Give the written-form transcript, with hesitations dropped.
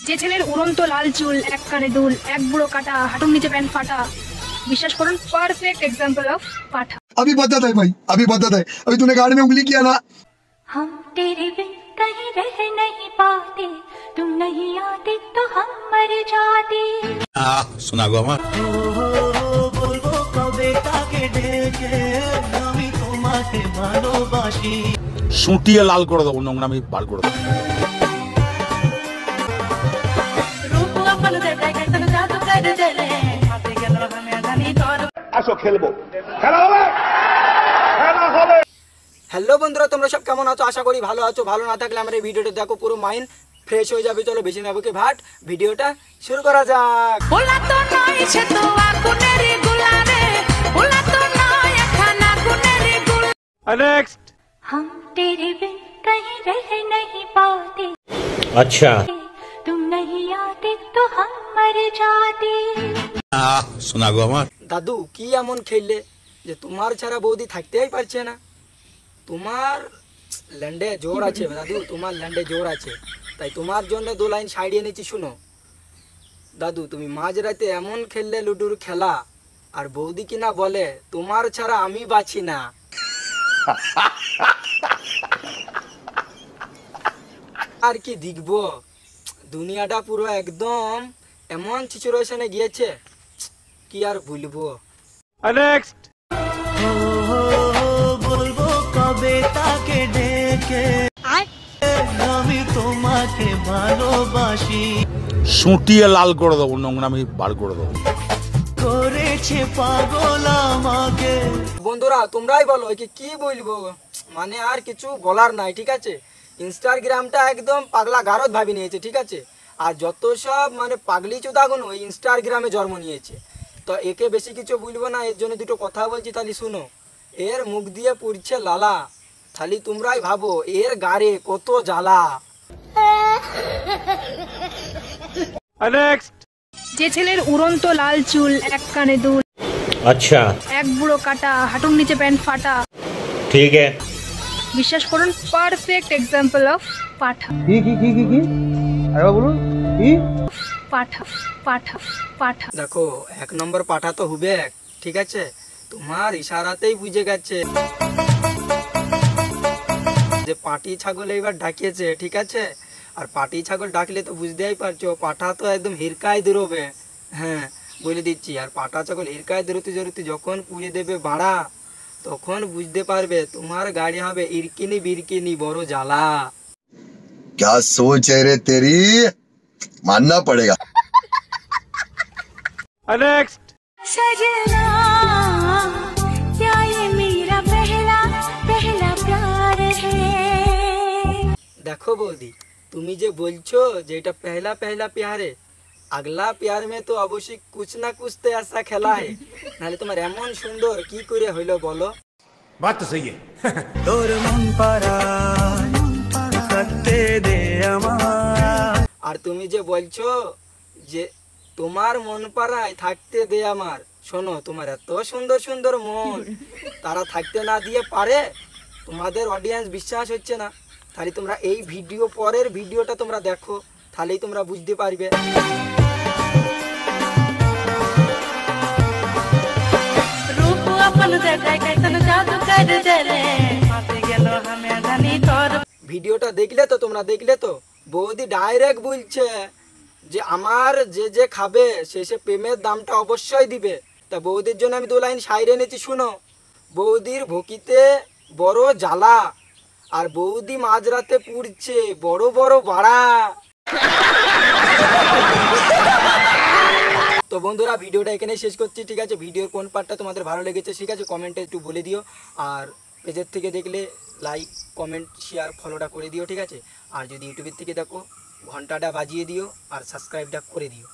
যে ছেলের উড়ন্ত লাল চুল, এক কানে দুল, এক বুড়ো কাটা, হাঁটুর নিচে প্যান্ট ফাটা, বিশ্বাস করুন পারফेक्ट एग्जांपल ऑफ पाठा। अभी बदत है भाई, अभी बदत है। अभी तूने गाड़ी में उंगली किया ना। हम तेरे बिन कहीं रह नहीं पाते, तुम नहीं आते तो हम मर जाते। सुना गो আমার বলবো কবে তাকে ডেকে আমি তোমাকে ভালোবাসি। সুটিয়ে লাল করে দেবো, নোংরামি বার করে দেবো। रूप अपन देखाय कैसन जादू कर देले, हाथे गेलो हमें जानी तोर। আসো খেলবো, খেলা হবে, খেলা হবে। হ্যালো বন্ধুরা, তোমরা সব কেমন আছো? আশা করি ভালো আছো। ভালো না থাকলে আমার এই ভিডিওটা দেখো, পুরো মাইন্ড ফ্রেশ হয়ে যাবে। চলো বেশি না বকে ভাট, ভিডিওটা শুরু করা যাক। ওলা তো নয় সে তো আগুনেরই গুলারে, ওলা তো নয় খানা গুনেরই গুল। নেক্সট। हम तेरे बिन कहीं रह नहीं पाते, अच्छा तुम नहीं आते तो हम मर जाते। শোনা গো আমার দাদু কি এমন খেললে যে তোমার ছাড়া বৌদি থাকতেই পারছে না? তোমার ল্যান্ডে জোর আছে দাদু, তোমার ল্যান্ডে জোর আছে, তাই তোমার জন্য দু লাইন সাইড এনেছি, শুনো। দাদু তুমি মাঝরাতে এমন খেললে লুডুর খেলা, আর বৌদি কিনা বলে তোমার ছাড়া আমি বাঁচি না। আর কি দেখবো, দুনিয়াটা পুরো একদম এমন সিচুয়েশনে গিয়েছে, কি আর বলবো। নেক্সট। বলবো কবে তাকে ডেকে আমি তোমাকে ভালোবাসি। সুটিয়ে লাল করে দেবো, নোংরামি বার করে দেবো। করেছে পাগল আমাকে। বন্ধুরা তোমরাই বলো একে কি বলবো, মানে আর কিছু বলার নাই, ঠিক আছে। ইনস্টাগ্রামটা একদম পাগলা গারদ ভাবি নিয়েছে, ঠিক আছে। আর যত সব মানে পাগলি চোদাগুন ওই ইনস্টাগ্রামে জন্ম নিয়েছে, তো একে বেশি কিছু বলবো না। এর জন্য দুটো কথা বলছি, তাহলে শুনো। এর মুখ দিয়ে পড়ছে লালা, খালি তোমরাই ভাবো এর গাড়ে কত জ্বালা। নেক্সট। যে ছেলের উড়ন্ত লাল চুল, এক কানে দুল, अच्छा এক বুড়ো কাটা, হাঁটুর নিচে প্যান্ট ফাটা, ठीक है বিশ্বাস করুন পারফেক্ট एग्जांपल ऑफ पाठा। পাঠা পাঠা পাঠা। দেখো এক নম্বর পাঠা তো হবে, ঠিক আছে। তোমার ইশারাতেই বুঝে গেছে যে পাটি ছাগল এইবার ডাকিয়েছে, ঠিক আছে। আর পাটি ছাগল ডাকলে তো বুঝতেই পারছো পাঠা তো একদম হিরকায় দৌড়বে, হ্যাঁ বলে দিচ্ছি। আর পাঠা ছাগল হিরকায় দৌড়তে দৌড়তে যখন পুড়ে দেবে বাড়া, তখন বুঝতে পারবে তোমার গাড়ি হবে ইরকিনি বিরকিনি, বড় জ্বালা। क्या सोच है रे तेरी, मानना पड़ेगा। नेक्स्ट। सजना क्या ये मेरा पहला पहला प्यार है। देखो बौदी তুমি যে বলছো যে এটা पहला पहला प्यार है, अगला प्यार में तो अवश्य कुछ ना कुछ तो ऐसा खेला है, নাহলে তোমার এমন সুন্দর কি করে হইলো বলো? बात तो सही है। তোর মন পারা থাকতে দে আমার। আর তুমি যে বলছো যে তোমার মন পাড়ায় থাকতে দে আমার, শোনো তোমার এত সুন্দর সুন্দর মন তারা থাকতে না দিয়ে পারে? তোমাদের অডিয়েন্স বিশ্বাস হচ্ছে না, তাহলে তোমরা এই ভিডিও পরের ভিডিওটা তোমরা দেখো, তাহলেই তোমরা বুঝতে পারবে। रूप अपन देखाय कैसन जादू कर देले, हाथे गेलो हमें जानी तोर। ভিডিওটা দেখলে তো, তোমরা দেখলে তো, বৌদি ডাইরেক্ট বলছে যে আমার যে যে খাবে সে সে প্রেমের দামটা অবশ্যই দিবে। তা বৌদির জন্য আমি দু লাইন সাইড এনেছি, শুনো। বৌদির ভকিতে বড় জ্বালা, আর বৌদি মাঝরাতে পুড়ছে বড় বড় বাড়া। তো বন্ধুরা ভিডিওটা এখানেই শেষ করছি, ঠিক আছে। ভিডিওর কোন পার্টটা তোমাদের ভালো লেগেছে, ঠিক আছে, কমেন্টে একটু বলে দিও। আর পেজের থেকে দেখলে লাইক কমেন্ট শেয়ার ফলোটা করে দিও, ঠিক আছে। আর যদি ইউটিউবের থেকে দেখো ঘন্টাটা বাজিয়ে দিও আর সাবস্ক্রাইবটা করে দিও।